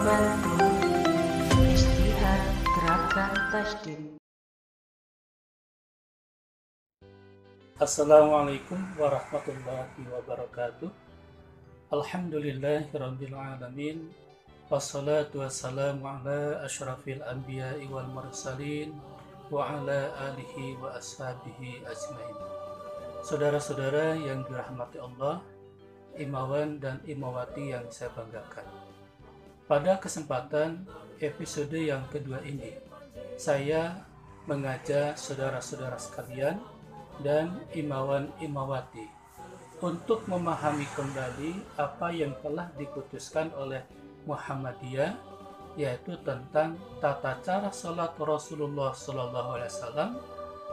Bantul Istihad Gerakan Tasdim. Assalamualaikum warahmatullahi wabarakatuh. Alhamdulillahirabbil alamin. Wassalatu wassalamu ala asyrafil anbiya'i wal mursalin wa ala alihi wa ashabihi ajmain. Saudara-saudara yang dirahmati Allah, imawan dan imawati yang saya banggakan. Pada kesempatan episode yang kedua ini, saya mengajak saudara-saudara sekalian dan imawan-imawati untuk memahami kembali apa yang telah diputuskan oleh Muhammadiyah, yaitu tentang tata cara salat Rasulullah SAW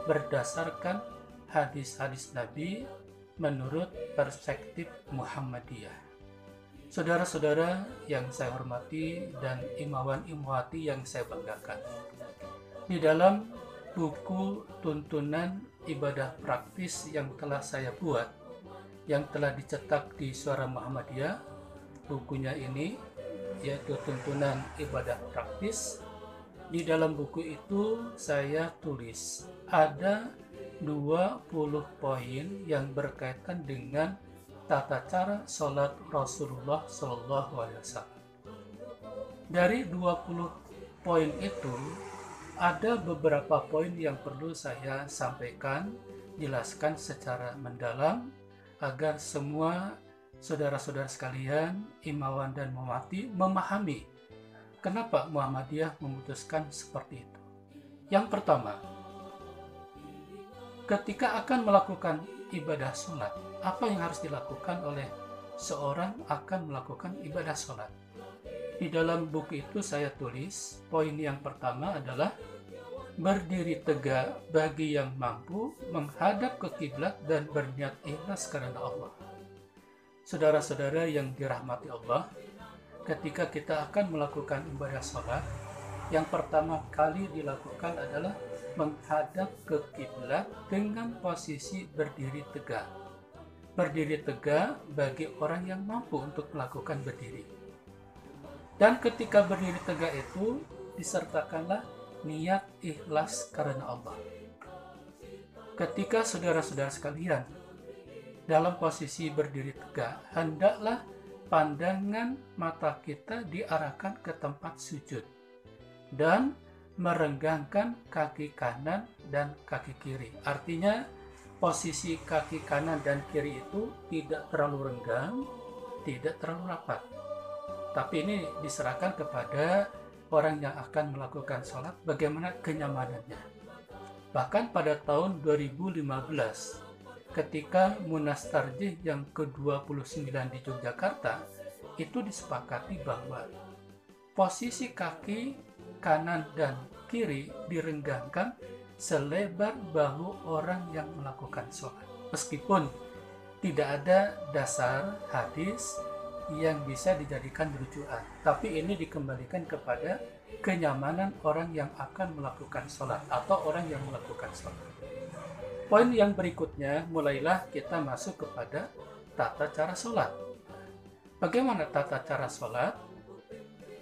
berdasarkan hadis-hadis Nabi menurut perspektif Muhammadiyah. Saudara-saudara yang saya hormati dan imawan-imawati yang saya banggakan, di dalam buku tuntunan ibadah praktis yang telah saya buat, yang telah dicetak di Suara Muhammadiyah, bukunya ini yaitu tuntunan ibadah praktis. Di dalam buku itu saya tulis ada 20 poin yang berkaitan dengan tata cara sholat Rasulullah SAW. Dari 20 poin itu, ada beberapa poin yang perlu saya sampaikan, jelaskan secara mendalam, agar semua saudara-saudara sekalian, imawan dan muhammadiyah memahami kenapa Muhammadiyah memutuskan seperti itu. Yang pertama, ketika akan melakukan ibadah sholat, apa yang harus dilakukan oleh seorang akan melakukan ibadah sholat? Di dalam buku itu saya tulis, poin yang pertama adalah berdiri tegak bagi yang mampu, menghadap ke kiblat dan berniat ikhlas karena Allah. Saudara-saudara yang dirahmati Allah, ketika kita akan melakukan ibadah sholat, yang pertama kali dilakukan adalah menghadap ke kiblat dengan posisi berdiri tegak. Berdiri tegak bagi orang yang mampu untuk melakukan berdiri. Dan ketika berdiri tegak itu disertakanlah niat ikhlas karena Allah. Ketika saudara-saudara sekalian dalam posisi berdiri tegak, hendaklah pandangan mata kita diarahkan ke tempat sujud dan merenggangkan kaki kanan dan kaki kiri. Artinya posisi kaki kanan dan kiri itu tidak terlalu renggang, tidak terlalu rapat. Tapi ini diserahkan kepada orang yang akan melakukan sholat, bagaimana kenyamanannya. Bahkan pada tahun 2015, ketika Munas Tarjih yang ke-29 di Yogyakarta, itu disepakati bahwa posisi kaki kanan dan kiri direnggangkan selebar bahu orang yang melakukan sholat. Meskipun tidak ada dasar hadis yang bisa dijadikan rujukan, tapi ini dikembalikan kepada kenyamanan orang yang akan melakukan sholat atau orang yang melakukan sholat. Poin yang berikutnya, mulailah kita masuk kepada tata cara sholat. Bagaimana tata cara sholat?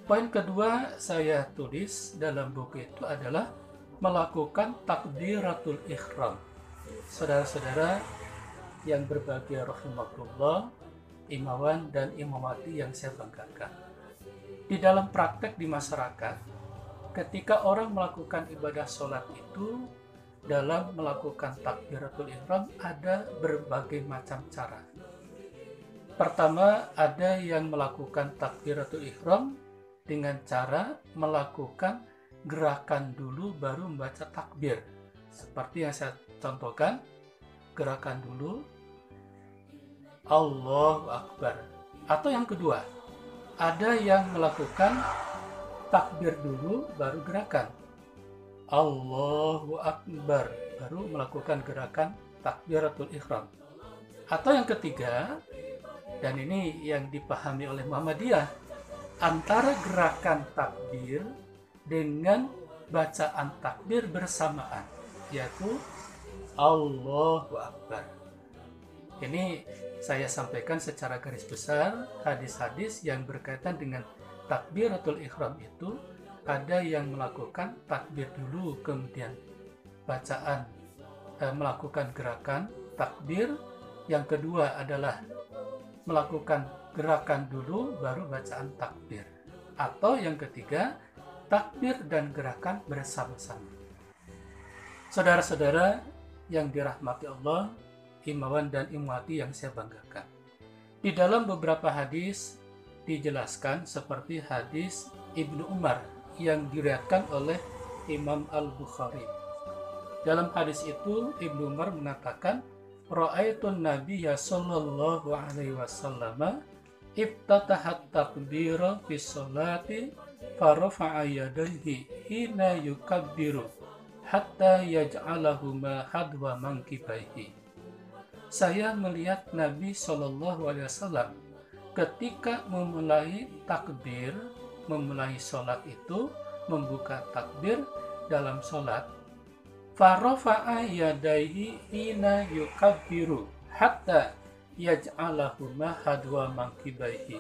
Poin kedua saya tulis dalam buku itu adalah melakukan takbiratul ihram. Saudara-saudara yang berbahagia rahimakumullah, imawan dan imamati yang saya banggakan. Di dalam praktek di masyarakat, ketika orang melakukan ibadah sholat itu, dalam melakukan takbiratul ihram ada berbagai macam cara. Pertama, ada yang melakukan takbiratul ihram dengan cara melakukan gerakan dulu baru membaca takbir. Seperti yang saya contohkan, gerakan dulu Allahu Akbar. Atau yang kedua, ada yang melakukan takbir dulu baru gerakan Allahu Akbar, baru melakukan gerakan takbiratul ihram. Atau yang ketiga, dan ini yang dipahami oleh Muhammadiyah, antara gerakan takbir dengan bacaan takbir bersamaan, yaitu Allahu Akbar. Ini saya sampaikan secara garis besar hadis-hadis yang berkaitan dengan takbiratul ihram itu ada yang melakukan takbir dulu, kemudian bacaan, melakukan gerakan takbir. Yang kedua adalah melakukan gerakan dulu baru bacaan takbir. Atau yang ketiga, takbir dan gerakan bersama-sama. Saudara-saudara yang dirahmati Allah, imawan dan imwati yang saya banggakan. Di dalam beberapa hadis dijelaskan seperti hadis Ibnu Umar yang diriwayatkan oleh Imam Al-Bukhari. Dalam hadis itu Ibnu Umar mengatakan, Ra'aitun Nabiyya sallallahu alaihi wasallam iftatahat takbira fi sholati farafa'a yadayhi hina yukabbiru hatta yaj'alahuma hadwa mankibaihi. Saya melihat Nabi sallallahu alaihi wasallam ketika memulai takbir, memulai sholat itu, membuka takbir dalam sholat, farafa'a yadaihi hina yukabbiru hatta yaj'alahuma hadwa mankibaihi.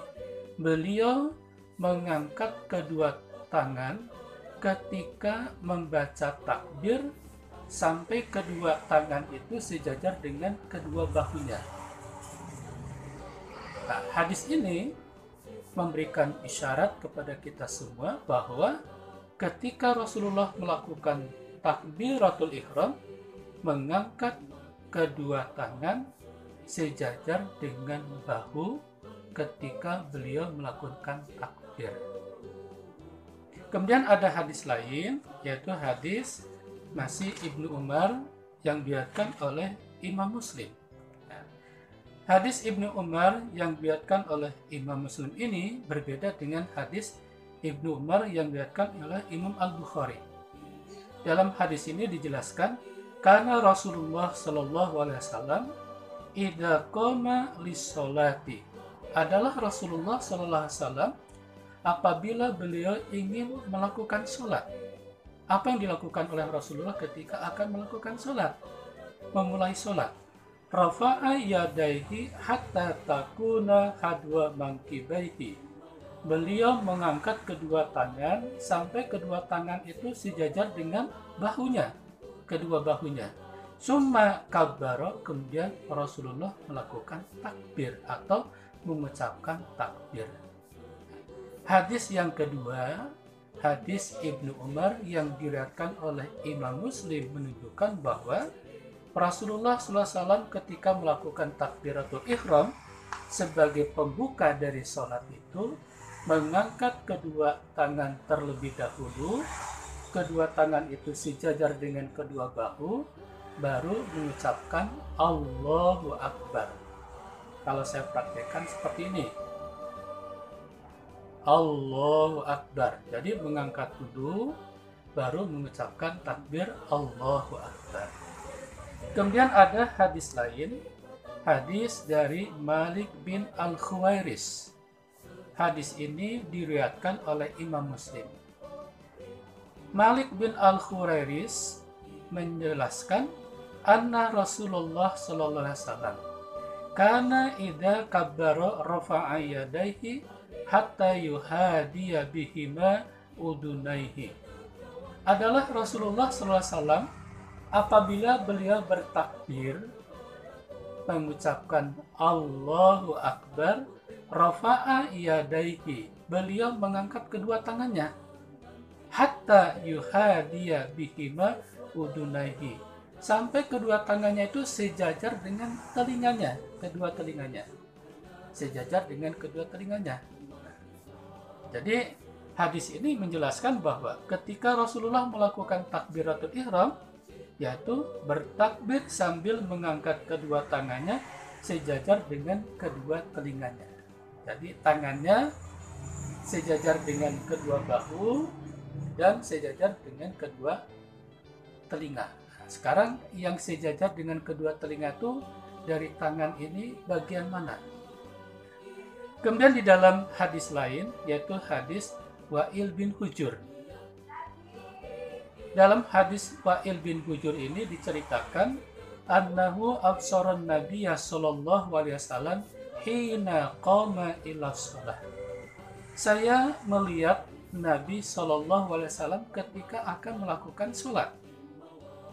Beliau mengangkat kedua tangan ketika membaca takbir sampai kedua tangan itu sejajar dengan kedua bahunya. Nah, hadis ini memberikan isyarat kepada kita semua bahwa ketika Rasulullah melakukan takbiratul ihram, mengangkat kedua tangan sejajar dengan bahu ketika beliau melakukan takbir. Kemudian ada hadis lain, yaitu hadis masih Ibnu Umar yang diriwayatkan oleh Imam Muslim. Hadis Ibnu Umar yang diriwayatkan oleh Imam Muslim ini berbeda dengan hadis Ibnu Umar yang diriwayatkan oleh Imam Al-Bukhari. Dalam hadis ini dijelaskan, karena Rasulullah Shallallahu Alaihi Wasallam idza qama lis-sholati, adalah Rasulullah Shallallahu Alaihi Wasallam apabila beliau ingin melakukan sholat. Apa yang dilakukan oleh Rasulullah ketika akan melakukan sholat? Memulai sholat. Rafa'a yadaihi hatta takuna hadwa mankibaihi. Beliau mengangkat kedua tangan sampai kedua tangan itu sejajar dengan bahunya, kedua bahunya. Summa kabbaro, kemudian Rasulullah melakukan takbir atau mengucapkan takbir. Hadis yang kedua, hadis Ibnu Umar yang diriwayatkan oleh Imam Muslim menunjukkan bahwa Rasulullah SAW ketika melakukan takbiratul ihram sebagai pembuka dari sholat itu mengangkat kedua tangan terlebih dahulu, kedua tangan itu sejajar dengan kedua bahu, baru mengucapkan Allahu Akbar. Kalau saya praktekkan seperti ini, Allahu Akbar. Jadi mengangkat dulu, baru mengucapkan takbir Allahu Akbar. Kemudian ada hadis lain, hadis dari Malik bin Al-Khuwairis. Hadis ini diriwayatkan oleh Imam Muslim. Malik bin Al-Khuwairis menjelaskan, anna Rasulullah sallallahu alaihi wasallam kana idza kabbara rafa'a yadayhi hatta yuhadiya bihima udunaihi. Adalah Rasulullah sallallahu alaihi wasallam apabila beliau bertakbir mengucapkan Allahu Akbar, rafa'a yadaihi, beliau mengangkat kedua tangannya, hatta yuhadiya bihima udunaihi, sampai kedua tangannya itu sejajar dengan telinganya, kedua telinganya sejajar dengan kedua telinganya. Jadi hadis ini menjelaskan bahwa ketika Rasulullah melakukan takbiratul ihram, yaitu bertakbir sambil mengangkat kedua tangannya sejajar dengan kedua telinganya. Jadi tangannya sejajar dengan kedua bahu dan sejajar dengan kedua telinga. Sekarang yang sejajar dengan kedua telinga itu dari tangan ini bagian mana? Kemudian di dalam hadis lain, yaitu hadis Wa'il bin Hujur. Dalam hadis Wa'il bin Hujur ini diceritakan annahu absaran nabiyya sallallahu alaihi wasallam hina qama ila shalah. saya melihat Nabi SAW ketika akan melakukan sholat.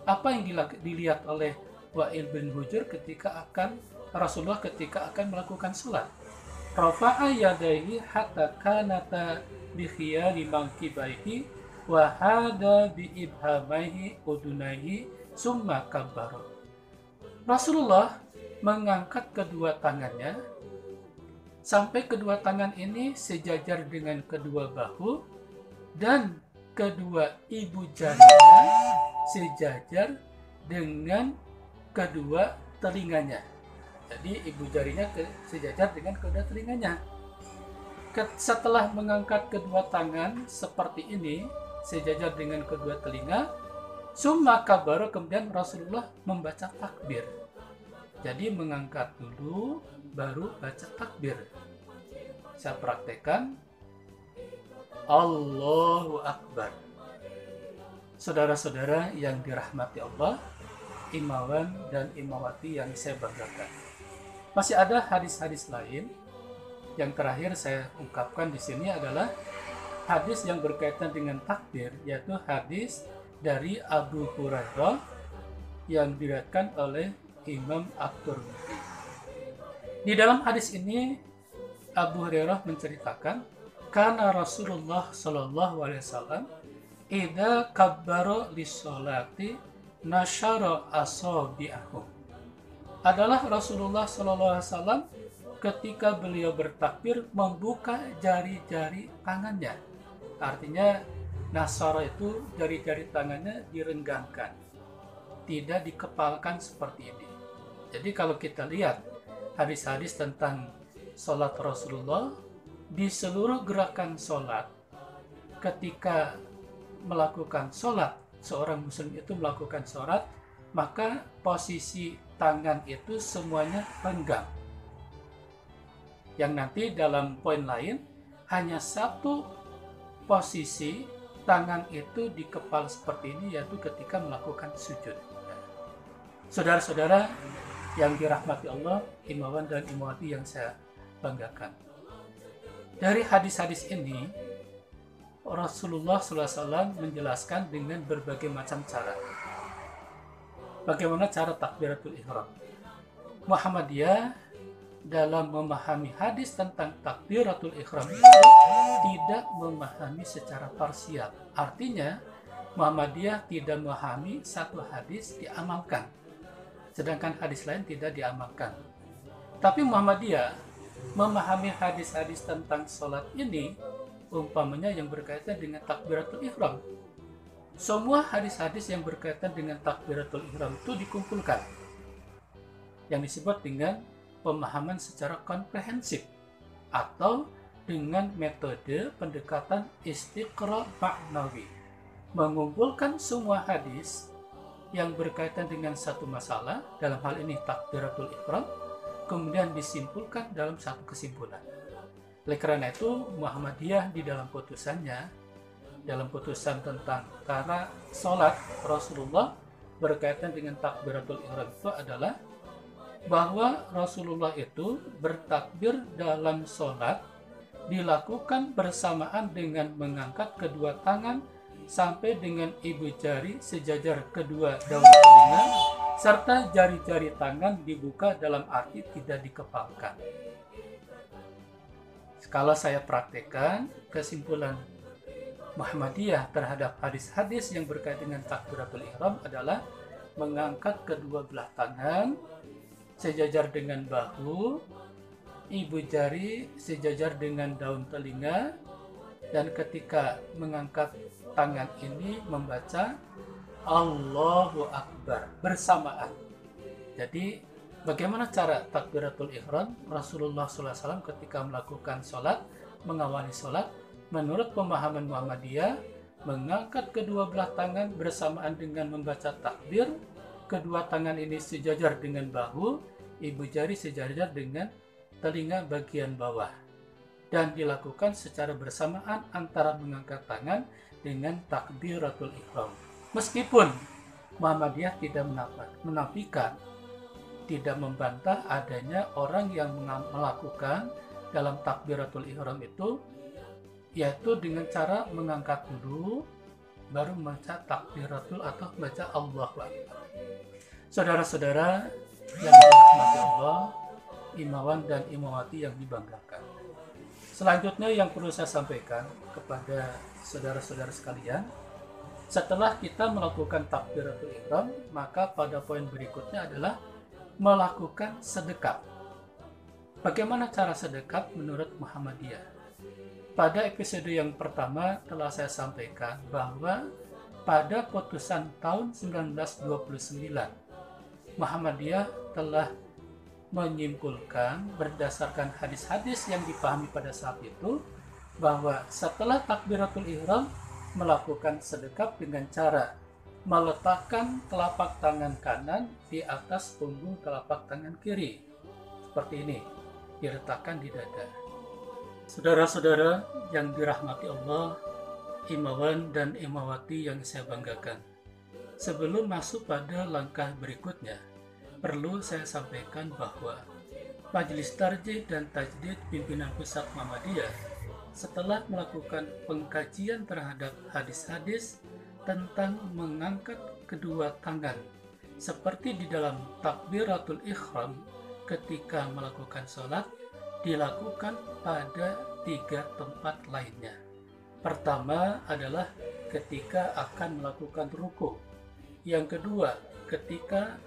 Apa yang dilihat oleh Wa'il bin Hujr ketika akan melakukan sholat? Rafa'a yadaihi hatta kanata bi khiyari mankibaihi wa hada bi ibhamaihi udunaihi summa kabbara. Rasulullah mengangkat kedua tangannya sampai kedua tangan ini sejajar dengan kedua bahu dan kedua ibu jarinya sejajar dengan kedua telinganya. Jadi ibu jarinya sejajar dengan kedua telinganya. Setelah mengangkat kedua tangan seperti ini, sejajar dengan kedua telinga, summa kabbara, kemudian Rasulullah membaca takbir. Jadi mengangkat dulu, baru baca takbir. Saya praktekkan. Allahu Akbar. Saudara-saudara yang dirahmati Allah, imawan dan imawati yang saya banggakan. Masih ada hadis-hadis lain. Yang terakhir saya ungkapkan di sini adalah hadis yang berkaitan dengan takbir, yaitu hadis dari Abu Hurairah yang diriwayatkan oleh Imam At-Tirmidzi. Di dalam hadis ini Abu Hurairah menceritakan, karena Rasulullah Shallallahu Alaihi Wasallam idza kabbara lis-sholati nasyara asabi'ahu. Adalah Rasulullah SAW ketika beliau bertakbir membuka jari-jari tangannya. Artinya nasara itu jari-jari tangannya direnggangkan, tidak dikepalkan seperti ini. Jadi kalau kita lihat hadis-hadis tentang sholat Rasulullah, di seluruh gerakan sholat, ketika melakukan sholat, seorang muslim itu melakukan sholat, maka posisi tangan itu semuanya renggang. Yang nanti dalam poin lain, hanya satu posisi tangan itu dikepal seperti ini, yaitu ketika melakukan sujud. Saudara-saudara yang dirahmati Allah, imawan dan imawati yang saya banggakan. Dari hadis-hadis ini, Rasulullah SAW menjelaskan dengan berbagai macam cara. Bagaimana cara takbiratul ihram? Muhammadiyah dalam memahami hadis tentang takbiratul ihram itu tidak memahami secara parsial. Artinya, Muhammadiyah tidak memahami satu hadis diamalkan, sedangkan hadis lain tidak diamalkan. Tapi Muhammadiyah memahami hadis-hadis tentang sholat ini, umpamanya yang berkaitan dengan takbiratul ihram. Semua hadis-hadis yang berkaitan dengan takbiratul ihram itu dikumpulkan, yang disebut dengan pemahaman secara komprehensif atau dengan metode pendekatan istiqra ma'nawi, mengumpulkan semua hadis yang berkaitan dengan satu masalah, dalam hal ini takbiratul ihram, kemudian disimpulkan dalam satu kesimpulan. Oleh karena itu, Muhammadiyah di dalam putusan tentang cara sholat Rasulullah berkaitan dengan takbiratul ihram itu adalah bahwa Rasulullah itu bertakbir dalam sholat dilakukan bersamaan dengan mengangkat kedua tangan sampai dengan ibu jari sejajar kedua daun telinga, serta jari-jari tangan dibuka dalam arti tidak dikepalkan. Kalau saya praktekkan, kesimpulan Muhammadiyah terhadap hadis-hadis yang berkaitan dengan takbiratul ihram adalah mengangkat kedua belah tangan sejajar dengan bahu, ibu jari sejajar dengan daun telinga, dan ketika mengangkat tangan ini membaca Allahu Akbar bersamaan. Jadi bagaimana cara takbiratul ihram? Rasulullah SAW ketika melakukan sholat, mengawali sholat, menurut pemahaman Muhammadiyah, mengangkat kedua belah tangan bersamaan dengan membaca takbir, kedua tangan ini sejajar dengan bahu, ibu jari sejajar dengan telinga bagian bawah, dan dilakukan secara bersamaan antara mengangkat tangan dengan takbiratul ihram. Meskipun Muhammadiyah tidak menafikan, tidak membantah adanya orang yang melakukan dalam takbiratul ihram itu yaitu dengan cara mengangkat dulu, baru membaca takbiratul atau baca Allahu Akbar. Saudara-saudara yang dirahmati Allah, imawan dan imawati yang dibanggakan. Selanjutnya yang perlu saya sampaikan kepada saudara-saudara sekalian, setelah kita melakukan takbiratul ihram, maka pada poin berikutnya adalah melakukan sedekap. Bagaimana cara sedekap menurut Muhammadiyah? Pada episode yang pertama telah saya sampaikan bahwa pada putusan tahun 1929, Muhammadiyah telah menyimpulkan berdasarkan hadis-hadis yang dipahami pada saat itu bahwa setelah takbiratul ihram melakukan sedekap dengan cara meletakkan telapak tangan kanan di atas punggung telapak tangan kiri. Seperti ini, diletakkan di dada. Saudara-saudara yang dirahmati Allah, imawan dan imawati yang saya banggakan. Sebelum masuk pada langkah berikutnya, perlu saya sampaikan bahwa Majelis Tarjih dan Tajdid Pimpinan Pusat Muhammadiyah setelah melakukan pengkajian terhadap hadis-hadis tentang mengangkat kedua tangan seperti di dalam takbiratul ihram ketika melakukan sholat, dilakukan pada 3 tempat lainnya. Pertama adalah ketika akan melakukan ruku. Yang kedua, ketika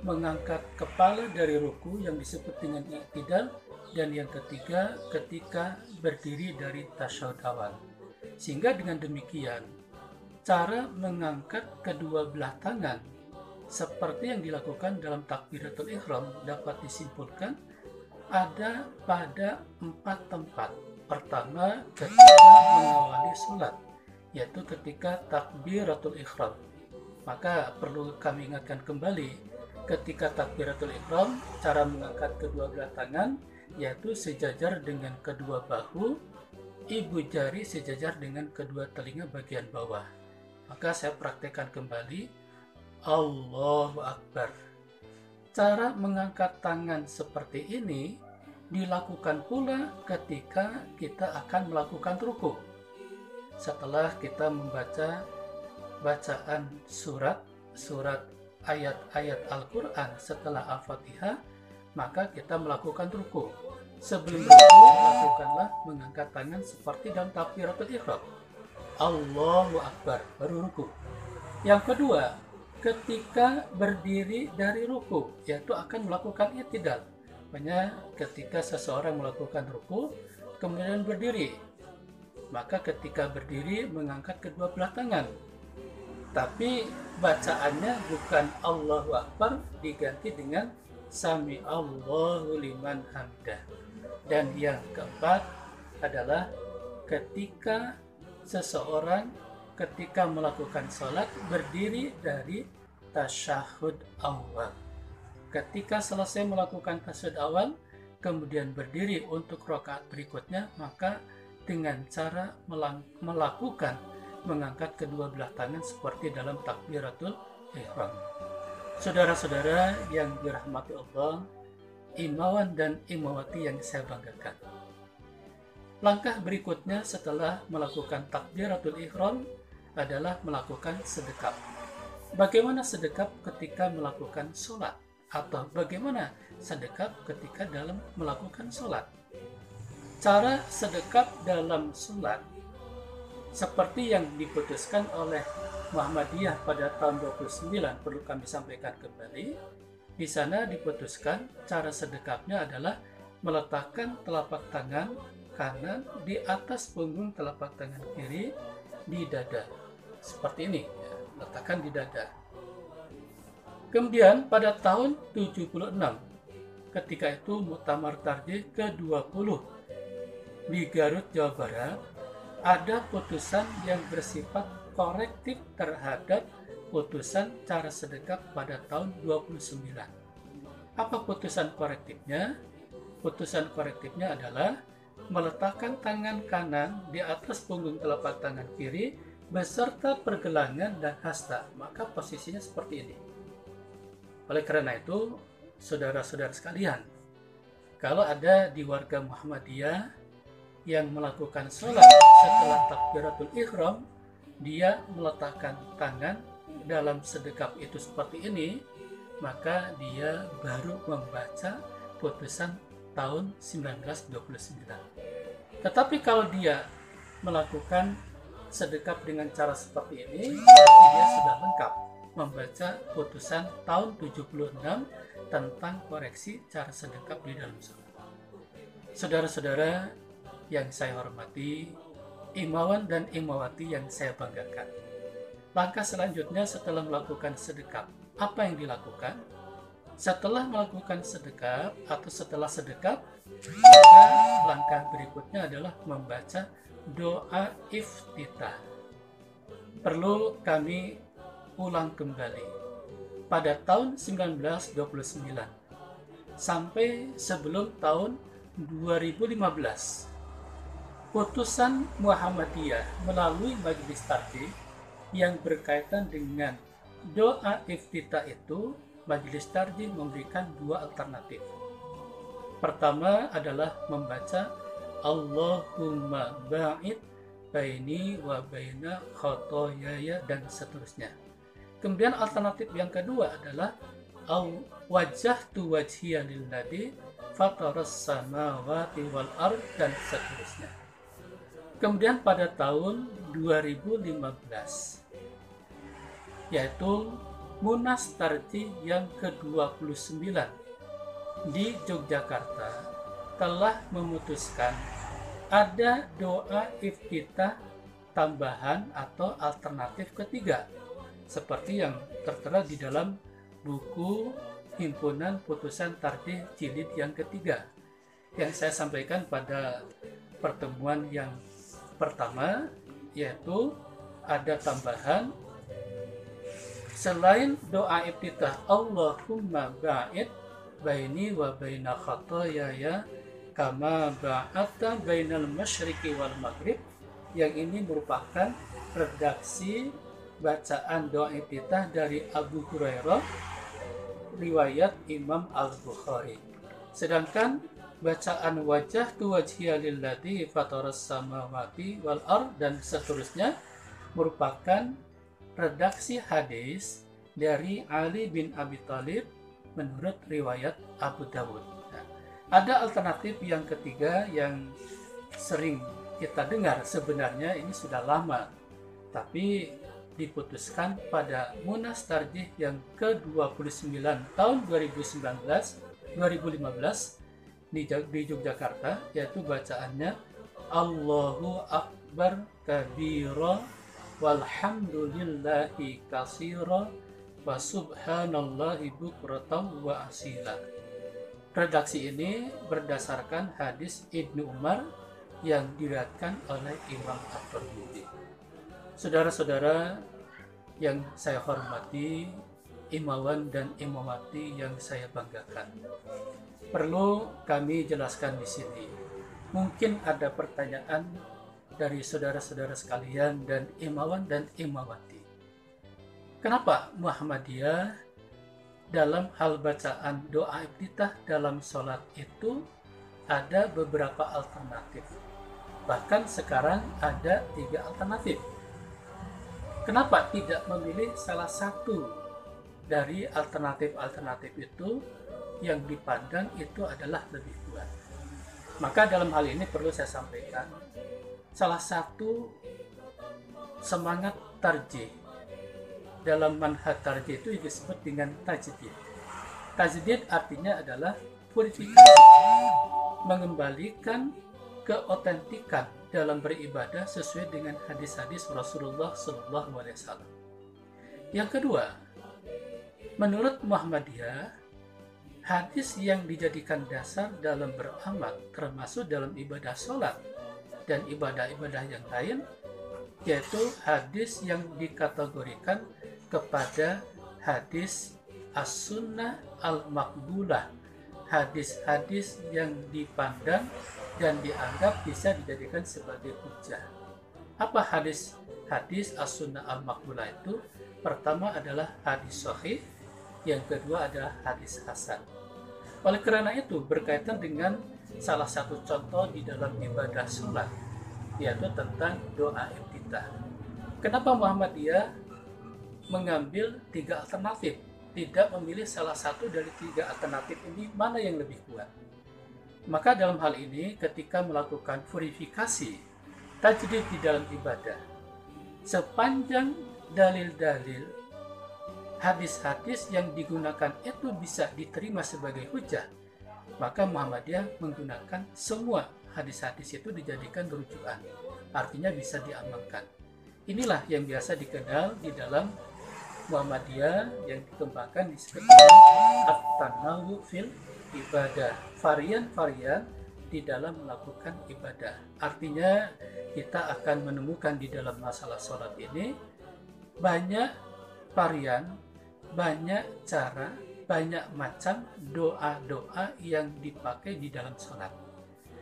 mengangkat kepala dari ruku yang disebut dengan i'tidal, dan yang ketiga ketika berdiri dari tasyahud awal. Sehingga dengan demikian cara mengangkat kedua belah tangan seperti yang dilakukan dalam takbiratul ihram dapat disimpulkan ada pada 4 tempat. Pertama, ketika mengawali sholat, yaitu ketika takbiratul ihram. Maka perlu kami ingatkan kembali, ketika takbiratul ihram, cara mengangkat kedua belah tangan yaitu sejajar dengan kedua bahu, ibu jari sejajar dengan kedua telinga bagian bawah. Maka saya praktekkan kembali, Allahu Akbar. Cara mengangkat tangan seperti ini dilakukan pula ketika kita akan melakukan ruku. Setelah kita membaca bacaan surat ayat-ayat Al-Quran setelah Al-Fatihah, maka kita melakukan ruku. Sebelum ruku, lakukanlah mengangkat tangan seperti dalam takbiratul ihram. Allahu Akbar, baru ruku. Yang kedua, ketika berdiri dari ruku, yaitu akan melakukan i'tidal. Makanya ketika seseorang melakukan ruku, kemudian berdiri, maka ketika berdiri mengangkat kedua belah tangan. Tapi bacaannya bukan Allahu Akbar, diganti dengan Sami Allahu liman hamidah. Dan yang keempat adalah ketika seseorang ketika melakukan sholat berdiri dari tasyahud awal. Ketika selesai melakukan tasyahud awal, kemudian berdiri untuk rakaat berikutnya, maka dengan cara melakukan mengangkat kedua belah tangan seperti dalam takbiratul ihram. Saudara-saudara yang dirahmati Allah, imawan dan imawati yang saya banggakan. Langkah berikutnya setelah melakukan takbiratul ihram adalah melakukan sedekap. Bagaimana sedekap ketika melakukan sholat? Atau bagaimana sedekap ketika dalam melakukan sholat? Cara sedekap dalam sholat seperti yang diputuskan oleh Muhammadiyah pada tahun 29 perlu kami sampaikan kembali. Di sana diputuskan cara sedekapnya adalah meletakkan telapak tangan kanan di atas punggung telapak tangan kiri di dada. Seperti ini, ya, letakkan di dada. Kemudian pada tahun 76, ketika itu Muktamar Tarjih ke-20 di Garut, Jawa Barat, ada putusan yang bersifat korektif terhadap putusan cara sedekap pada tahun 29. Apa putusan korektifnya? Putusan korektifnya adalah meletakkan tangan kanan di atas punggung telapak tangan kiri beserta pergelangan dan hasta. Maka posisinya seperti ini. Oleh karena itu, saudara-saudara sekalian, kalau ada di warga Muhammadiyah yang melakukan sholat setelah takbiratul ihram, dia meletakkan tangan dalam sedekap itu seperti ini, maka dia baru membaca putusan tahun 1929. Tetapi kalau dia melakukan sedekap dengan cara seperti ini, berarti dia sudah lengkap membaca putusan tahun 76 tentang koreksi cara sedekap di dalam sholat. Saudara-saudara yang saya hormati, imawan dan imawati yang saya banggakan. Langkah selanjutnya setelah melakukan sedekap, apa yang dilakukan? Setelah melakukan sedekap atau setelah sedekap, maka langkah berikutnya adalah membaca doa iftitah. Perlu kami ulang kembali. Pada tahun 1929 sampai sebelum tahun 2015, putusan Muhammadiyah melalui Majelis Tarjih yang berkaitan dengan doa iftitah itu, Majelis Tarjih memberikan dua alternatif. Pertama adalah membaca Allahumma ba'id baini wa baina khotoyaya dan seterusnya. Kemudian alternatif yang kedua adalah wajjahtu wajhiya lilladzi fataras samawati wal ard dan seterusnya. Kemudian pada tahun 2015, yaitu Munas Tarjih yang ke-29 di Yogyakarta, telah memutuskan ada doa iftitah tambahan atau alternatif ketiga, seperti yang tertera di dalam buku Himpunan Putusan Tarjih Jilid yang ketiga, yang saya sampaikan pada pertemuan yang pertama, yaitu ada tambahan selain doa iftitah Allahumma ba'id baini wa baina khotoyaya kama ba'atta bainal masyriqi wal maghrib, yang ini merupakan redaksi bacaan doa iftitah dari Abu Hurairah riwayat Imam Al-Bukhari. Sedangkan bacaan wajjahtu wajhiya lilladzi fataras samawati wal ard dan seterusnya merupakan redaksi hadis dari Ali bin Abi Thalib menurut riwayat Abu Dawud. Nah, ada alternatif yang ketiga yang sering kita dengar, sebenarnya ini sudah lama, tapi diputuskan pada Munas Tarjih yang ke-29 tahun 2015 di Yogyakarta, yaitu bacaannya Allahu Akbar kabira walhamdulillahi katsira wa subhanallahi bukratan wa asila. Redaksi ini berdasarkan hadis Ibnu Umar yang diriwayatkan oleh Imam At-Tirmidzi. Saudara-saudara yang saya hormati, imawan dan imawati yang saya banggakan, perlu kami jelaskan di sini. Mungkin ada pertanyaan dari saudara-saudara sekalian dan imawan dan imawati. Kenapa Muhammadiyah dalam hal bacaan doa iftitah dalam sholat itu ada beberapa alternatif? Bahkan sekarang ada 3 alternatif. Kenapa tidak memilih salah satu dari alternatif-alternatif itu yang dipandang itu adalah lebih kuat? Maka dalam hal ini perlu saya sampaikan, salah satu semangat tarjih dalam manhaj tarjih itu disebut dengan tajdid. Tajdid artinya adalah purifikasi, mengembalikan keotentikan dalam beribadah sesuai dengan hadis-hadis Rasulullah SAW. Yang kedua, menurut Muhammadiyah, hadis yang dijadikan dasar dalam beramal, termasuk dalam ibadah sholat dan ibadah-ibadah yang lain, yaitu hadis yang dikategorikan kepada hadis as-sunnah al-maqbulah, hadis-hadis yang dipandang dan dianggap bisa dijadikan sebagai hujjah. Apa hadis as-sunnah al-maqbulah itu? Pertama adalah hadis sahih, yang kedua adalah hadis hasan. Oleh karena itu, berkaitan dengan salah satu contoh di dalam ibadah sholat, yaitu tentang doa iftitah. Kenapa Muhammadiyah mengambil 3 alternatif? Tidak memilih salah satu dari 3 alternatif ini, mana yang lebih kuat? Maka dalam hal ini, ketika melakukan verifikasi tajdid di dalam ibadah, sepanjang dalil-dalil hadis-hadis yang digunakan itu bisa diterima sebagai hujah, maka Muhammadiyah menggunakan semua hadis-hadis itu dijadikan rujukan, artinya bisa diamalkan. Inilah yang biasa dikenal di dalam Muhammadiyah yang dikembangkan disebut dengan at-tanawwu fil ibadah, varian-varian di dalam melakukan ibadah. Artinya kita akan menemukan di dalam masalah sholat ini banyak varian, banyak cara, banyak macam doa-doa yang dipakai di dalam sholat.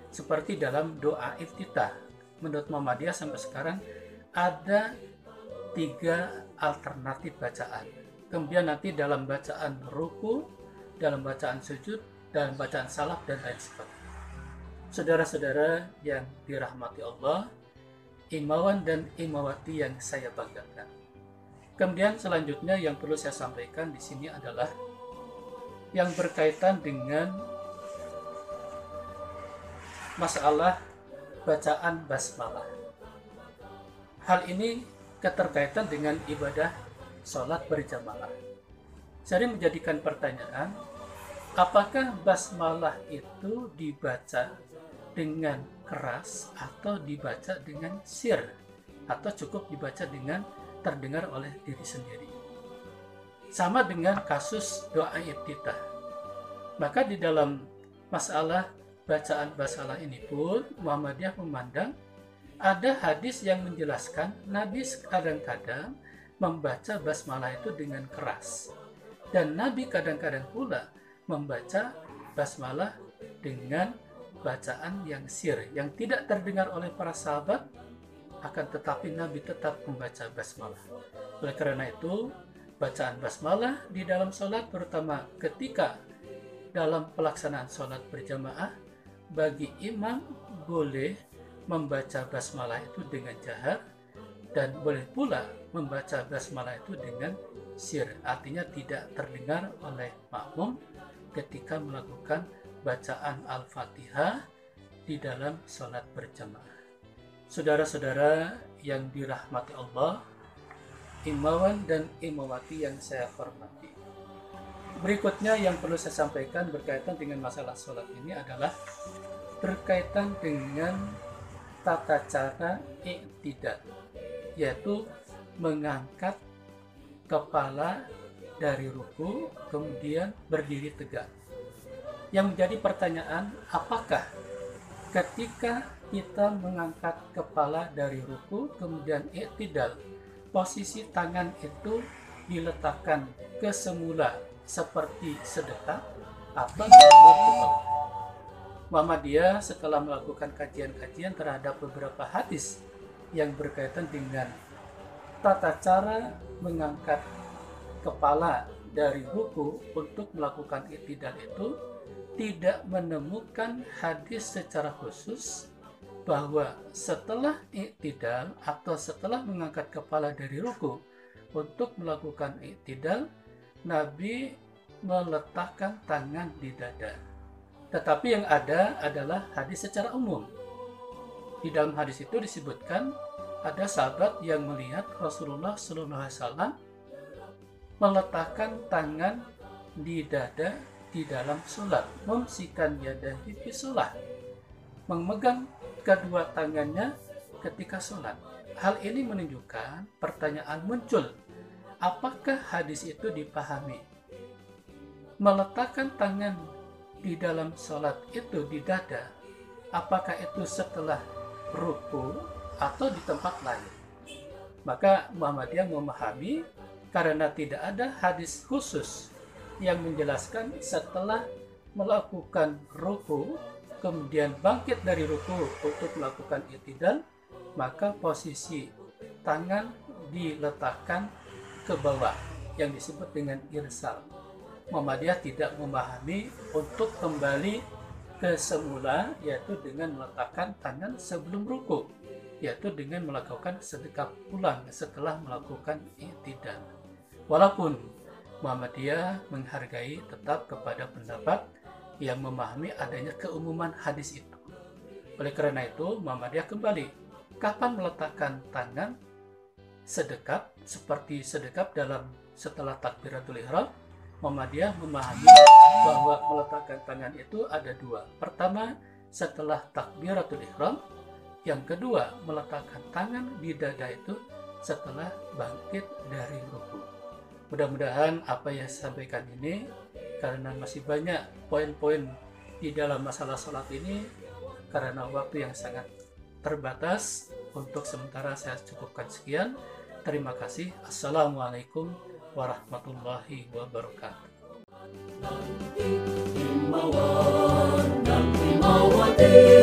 Seperti dalam doa iftitah, menurut Muhammadiyah sampai sekarang ada 3 alternatif bacaan. Kemudian nanti dalam bacaan ruku, dalam bacaan sujud, dalam bacaan salaf, dan lain sebagainya. Saudara-saudara yang dirahmati Allah, imawan dan imawati yang saya banggakan. Kemudian selanjutnya yang perlu saya sampaikan di sini adalah yang berkaitan dengan masalah bacaan basmalah. Hal ini keterkaitan dengan ibadah sholat berjamaah. Saya menjadikan pertanyaan, apakah basmalah itu dibaca dengan keras atau dibaca dengan sir, atau cukup dibaca dengan terdengar oleh diri sendiri? Sama dengan kasus doa iftitah. Maka di dalam masalah bacaan basmalah ini pun Muhammadiyah memandang ada hadis yang menjelaskan Nabi kadang-kadang membaca basmalah itu dengan keras, dan Nabi kadang-kadang pula membaca basmalah dengan bacaan yang sir, yang tidak terdengar oleh para sahabat, akan tetapi Nabi tetap membaca basmalah. Oleh karena itu, bacaan basmalah di dalam sholat, terutama ketika dalam pelaksanaan sholat berjamaah, bagi imam boleh membaca basmalah itu dengan jahar, dan boleh pula membaca basmalah itu dengan sir, artinya tidak terdengar oleh makmum ketika melakukan bacaan Al-Fatihah di dalam sholat berjamaah. Saudara-saudara yang dirahmati Allah, imawan dan imawati yang saya hormati, berikutnya yang perlu saya sampaikan berkaitan dengan masalah sholat ini adalah berkaitan dengan tata cara i'tidal, yaitu mengangkat kepala dari ruku kemudian berdiri tegak. Yang menjadi pertanyaan, apakah ketika kita mengangkat kepala dari ruku kemudian i'tidal, posisi tangan itu diletakkan ke semula seperti sedekap atau diulur ke bawah? Muhammadiyah setelah melakukan kajian-kajian terhadap beberapa hadis yang berkaitan dengan tata cara mengangkat kepala dari ruku untuk melakukan i'tidal itu, tidak menemukan hadis secara khusus bahwa setelah i'tidal atau setelah mengangkat kepala dari ruku untuk melakukan i'tidal, Nabi meletakkan tangan di dada. Tetapi yang ada adalah hadis secara umum. Di dalam hadis itu disebutkan ada sahabat yang melihat Rasulullah SAW meletakkan tangan di dada di dalam sholat, mumsikan yadahi fi sholat, memegang kedua tangannya ketika sholat. Hal ini menunjukkan pertanyaan muncul, apakah hadis itu dipahami? Meletakkan tangan di dalam sholat itu di dada, apakah itu setelah ruku atau di tempat lain? Maka Muhammadiyah memahami karena tidak ada hadis khusus yang menjelaskan setelah melakukan ruku kemudian bangkit dari ruku untuk melakukan i'tidal, maka posisi tangan diletakkan ke bawah yang disebut dengan irsal. Muhammadiyah tidak memahami untuk kembali ke semula, yaitu dengan meletakkan tangan sebelum ruku, yaitu dengan melakukan sedekap ulang setelah melakukan i'tidal. Walaupun Muhammadiyah menghargai tetap kepada pendapat yang memahami adanya keumuman hadis itu. Oleh karena itu, Muhammadiyah kembali, kapan meletakkan tangan sedekap seperti sedekap dalam setelah takbiratul ihram, Muhammadiyah memahami bahwa meletakkan tangan itu ada dua. Pertama, setelah takbiratul ihram. Yang kedua, meletakkan tangan di dada itu setelah bangkit dari ruku. Mudah-mudahan apa yang saya sampaikan ini, karena masih banyak poin-poin di dalam masalah sholat ini, karena waktu yang sangat terbatas, untuk sementara saya cukupkan sekian. Terima kasih. Assalamualaikum warahmatullahi wabarakatuh. Himawan dan himawati